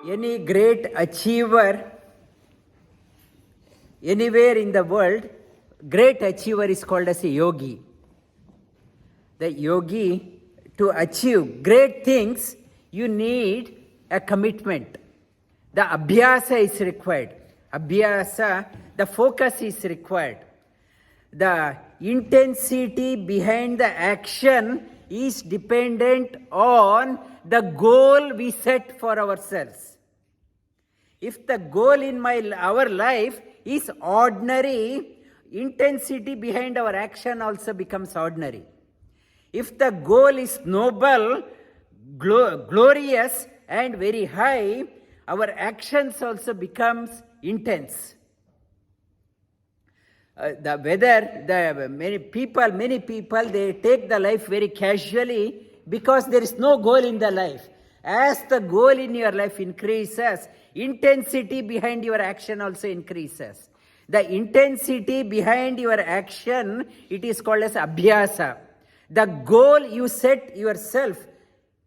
Any great achiever anywhere in the world, great achiever is called as a yogi. The yogi, to achieve great things, you need a commitment. The Abyasa is required. Abyasa, the focus is required. The intensity behind the action is dependent on the goal we set for ourselves. If the goal in our life is ordinary, intensity behind our action also becomes ordinary. If the goal is noble, glorious and very high, our actions also becomes intense. Many people, they take the life very casually because there is no goal in the life. As the goal in your life increases, intensity behind your action also increases. The intensity behind your action, it is called as Abyasa. The goal you set yourself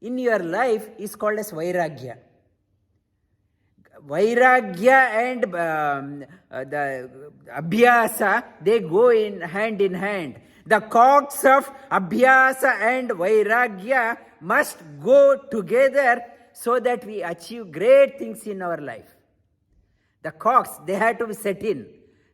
in your life is called as Vairagya. Vairagya and the Abyasa, they go hand in hand. The cogs of Abyasa and Vairagya must go together so that we achieve great things in our life. The cogs, they have to be set in.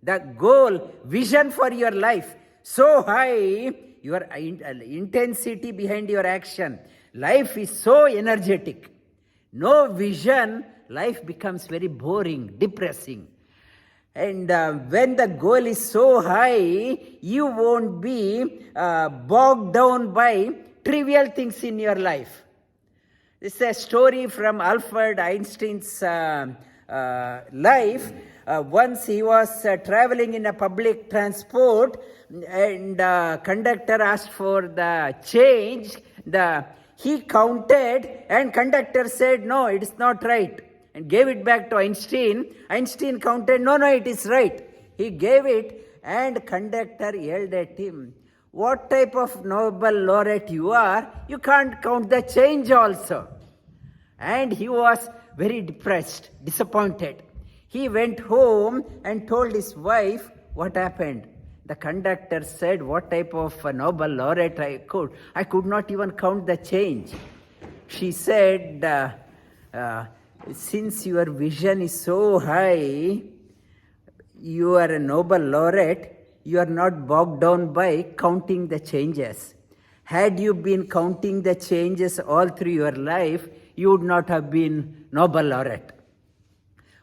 The goal, vision for your life, so high, your intensity behind your action. Life is so energetic. No vision, life becomes very boring, depressing. And when the goal is so high, you won't be bogged down by trivial things in your life. This is a story from Albert Einstein's life. Once he was traveling in a public transport, and conductor asked for the change. He counted, and conductor said, "No, it is not right," and gave it back to Einstein. Einstein counted, "No, it is right." He gave it, and conductor yelled at him, "What type of Nobel laureate you are? You can't count the change also." And he was very depressed, disappointed. He went home and told his wife what happened. The conductor said, "What type of Nobel laureate I could not even count the change." She said, "Since your vision is so high, you are a Nobel laureate, you are not bogged down by counting the changes. Had you been counting the changes all through your life, you would not have been Nobel laureate."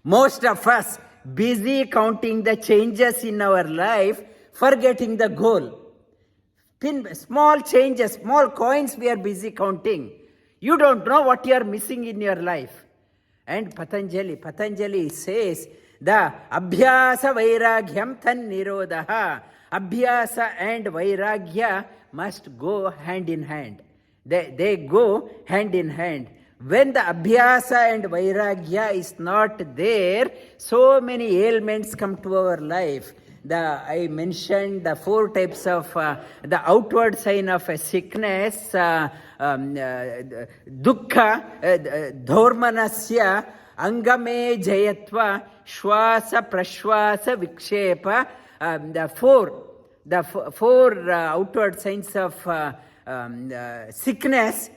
Most of us busy counting the changes in our life, forgetting the goal. Small changes, small coins we are busy counting. You don't know what you are missing in your life. And Patanjali says, the Abhyasa Vairagyam Tan Nirodha. Abhyasa and Vairagya must go hand in hand. They go hand in hand. When the Abhyasa and Vairagya is not there, so many ailments come to our life. I mentioned the 4 types of the outward sign of a sickness, dukkha, dhormanasya, angame jayatva, shwasa prashwasa vikshepa. The four outward signs of sickness,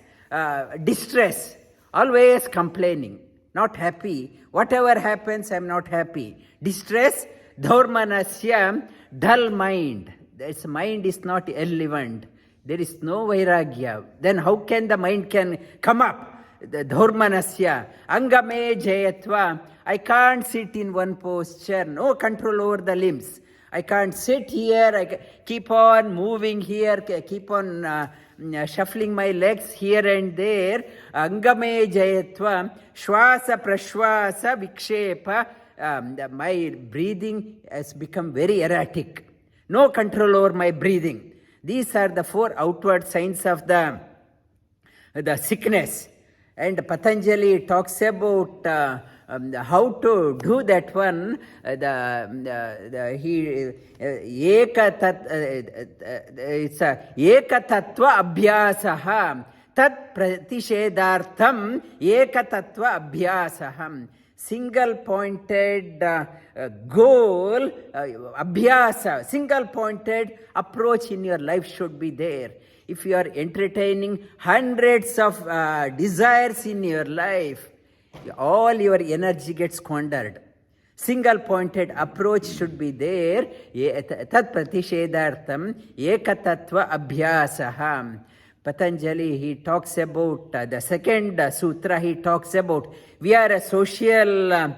distress, always complaining, not happy. Whatever happens, I am not happy. Distress, dhormanasya, dull mind. This mind is not relevant. There is no vairagya. Then how can the mind can come up? The dhormanasya, angame jayatva. I can't sit in one posture. No control over the limbs. I can't sit here. I keep on moving here. Keep on shuffling my legs here and there. Angame jayatva, shwasa prashwasa vikshepa. My breathing has become very erratic. No control over my breathing. These are the 4 outward signs of the sickness. And Patanjali talks about how to do that one. It's a ekatattva abhyasaha. tat pratishedartham ekatattva abhyasaham. Single pointed goal, abhyasa, single pointed approach in your life should be there. If you are entertaining hundreds of desires in your life, all your energy gets squandered. Single pointed approach should be there. Tat pratishedartham ekatattva abhyasaham. Patanjali, he talks about the second sutra, he talks about we are a social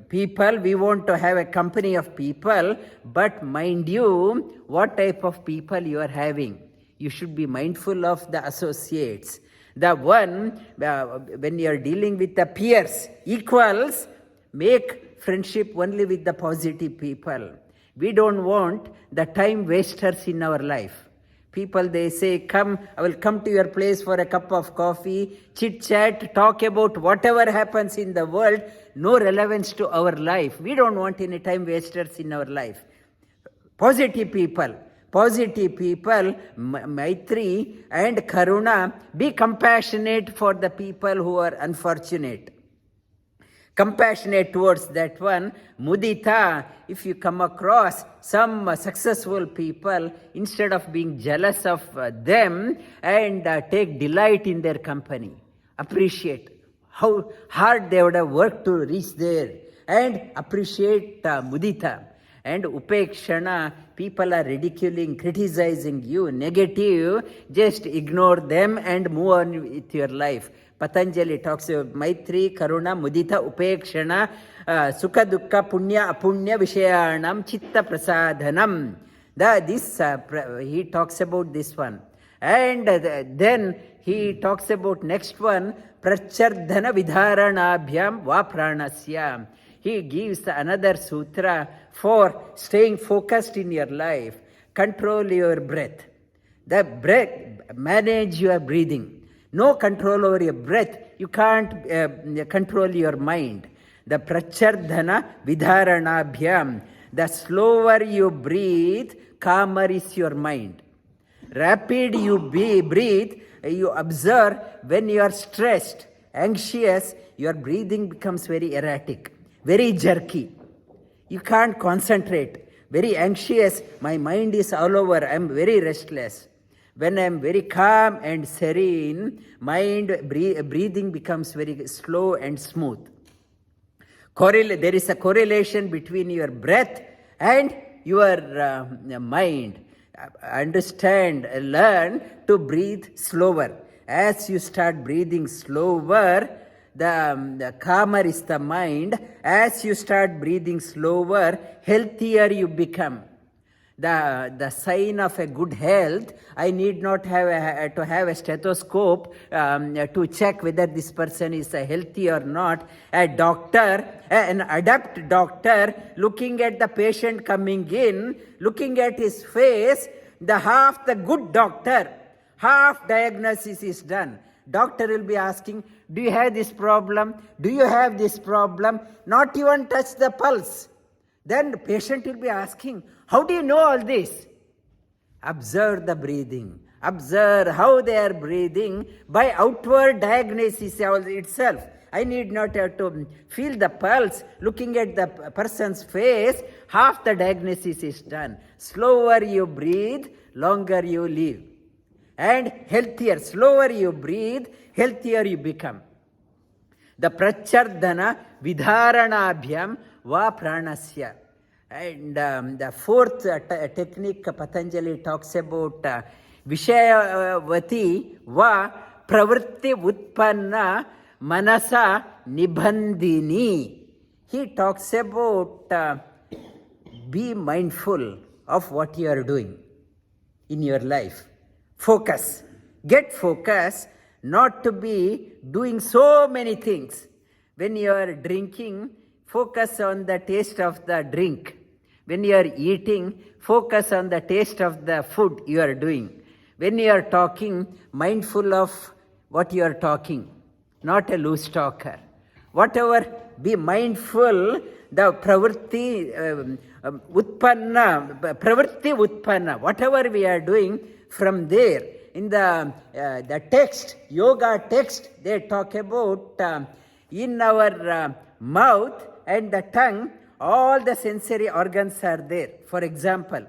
people, we want to have a company of people, but mind you, what type of people you are having. You should be mindful of the associates. The one, when you are dealing with the peers, equals, make friendship only with the positive people. We don't want the time wasters in our life. People, they say, come, I will come to your place for a cup of coffee, chit-chat, talk about whatever happens in the world, no relevance to our life. We don't want any time wasters in our life. Positive people, Maitri and Karuna, be compassionate for the people who are unfortunate. Compassionate towards that one. Mudita, if you come across some successful people, instead of being jealous of them, and take delight in their company. Appreciate how hard they would have worked to reach there, and appreciate mudita. And upekshana, people are ridiculing, criticizing you, negative, just ignore them and move on with your life. Patanjali talks about Maitri, Karuna, Mudita, Upekshana, Sukha, Dukkha, Punya, Apunya, Vishayanam, Chitta, Prasadhanam. He talks about this one. And then he talks about next one, Prachardhana Vidharanabhyam Va Pranasya. He gives another sutra for staying focused in your life. Control your breath. The breath, manage your breathing. No control over your breath, you can't control your mind. The prachardhana vidharanabhyam. The slower you breathe, calmer is your mind. Rapid you breathe, you observe when you are stressed, anxious, your breathing becomes very erratic, very jerky. You can't concentrate. Very anxious, my mind is all over, I am very restless. When I am very calm and serene, breathing becomes very slow and smooth. There is a correlation between your breath and your mind. Understand, learn to breathe slower. As you start breathing slower, the calmer is the mind. As you start breathing slower, healthier you become. The sign of a good health, I need not have to have a stethoscope to check whether this person is healthy or not. A doctor, an adept doctor, looking at the patient coming in, looking at his face, half the good doctor, half diagnosis is done. Doctor will be asking, do you have this problem? Do you have this problem? Not even touch the pulse. Then the patient will be asking, how do you know all this? Observe the breathing. Observe how they are breathing by outward diagnosis itself. I need not have to feel the pulse. Looking at the person's face, half the diagnosis is done. Slower you breathe, longer you live. And healthier, slower you breathe, healthier you become. The prachardhana vidharanabhyam va pranasya. And the fourth technique Patanjali talks about Vishayavati va pravritti utpanna manasa nibandhini. He talks about be mindful of what you are doing in your life. Focus. Get focus, not to be doing so many things. When you are drinking, focus on the taste of the drink. When you are eating, focus on the taste of the food you are doing. When you are talking, mindful of what you are talking, not a loose talker. Whatever, be mindful, the pravritti utpanna, whatever we are doing, from there, the text, yoga text, they talk about in our mouth and the tongue, all the sensory organs are there. For example,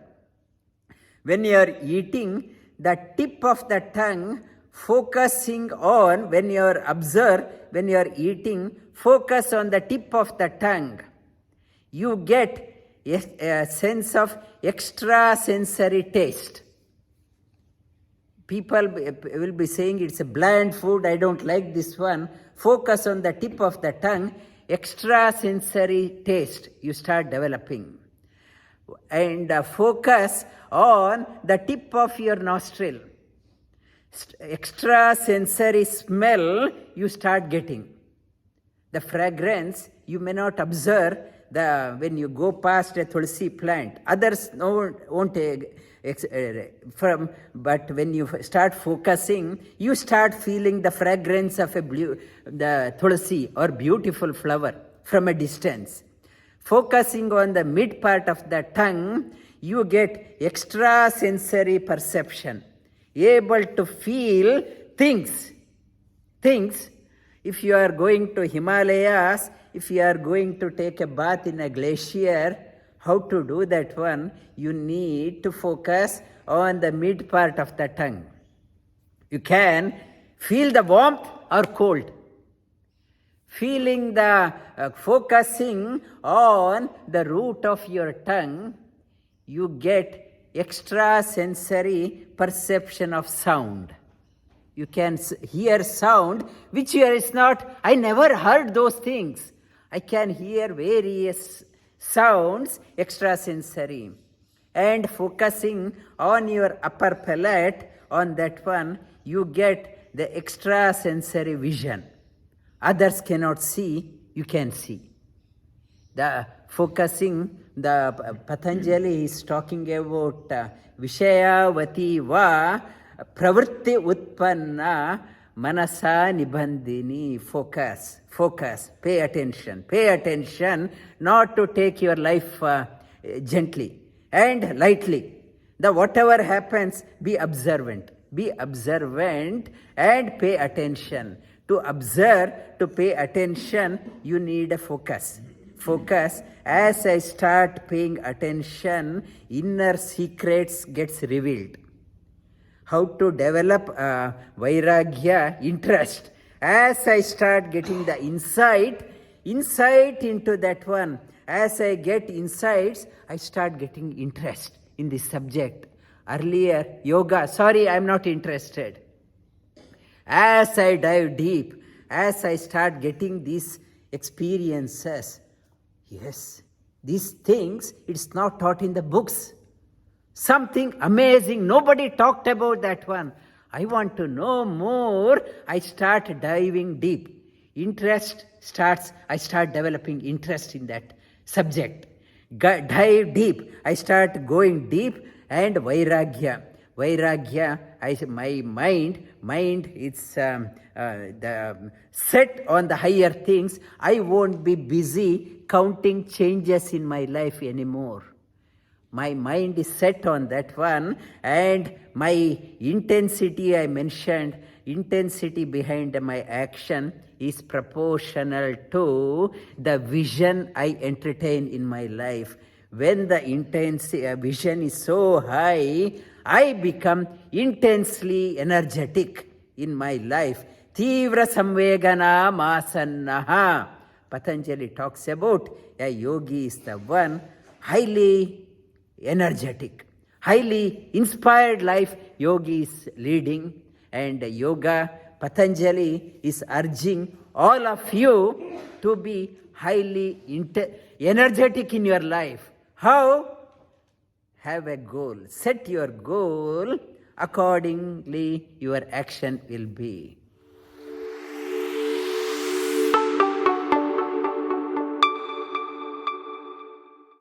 when you are eating, the tip of the tongue focusing on, when you are eating, focus on the tip of the tongue. You get a sense of extrasensory taste. People will be saying it's a bland food, I don't like this one. Focus on the tip of the tongue, extrasensory taste you start developing. And focus on the tip of your nostril. Extrasensory smell you start getting. The fragrance you may not observe when you go past a tulsi plant. Others won't but when you start focusing, you start feeling the fragrance of the tulsi or beautiful flower from a distance. Focusing on the mid part of the tongue, you get extrasensory perception, able to feel things. If you are going to Himalayas, if you are going to take a bath in a glacier, how to do that one? You need to focus on the mid part of the tongue. You can feel the warmth or cold. Feeling focusing on the root of your tongue, you get extrasensory perception of sound. You can hear sound, which here is not, I never heard those things. I can hear various sounds, extrasensory. And focusing on your upper palate, on that one, you get the extrasensory vision. Others cannot see, you can see. The Patanjali is talking about Vishayavati va pravritti utpanna manasa nibandhini. Focus, pay attention, not to take your life gently and lightly. Whatever happens, be observant and pay attention. To observe, to pay attention, you need a focus. As I start paying attention, inner secrets gets revealed. How to develop Vairagya, interest. As I start getting the insight into that one, as I get insights, I start getting interest in this subject. Earlier, yoga, sorry, I'm not interested. As I dive deep, as I start getting these experiences, yes, these things, it's not taught in the books. Something amazing, nobody talked about that one. I want to know more. I start diving deep. I start developing interest in that subject. Dive deep. I start going deep, and Vairagya, my mind it's the set on the higher things. I won't be busy counting changes in my life anymore. My mind is set on that one, and my intensity, I mentioned, intensity behind my action is proportional to the vision I entertain in my life. When the vision is so high, I become intensely energetic in my life. Tīvra-saṁvegānām-āsannaḥ. Patanjali talks about a yogi is the one highly energetic, highly inspired life yogi is leading, and yoga, Patanjali is urging all of you to be highly energetic in your life. How? Have a goal. Set your goal. Accordingly, your action will be.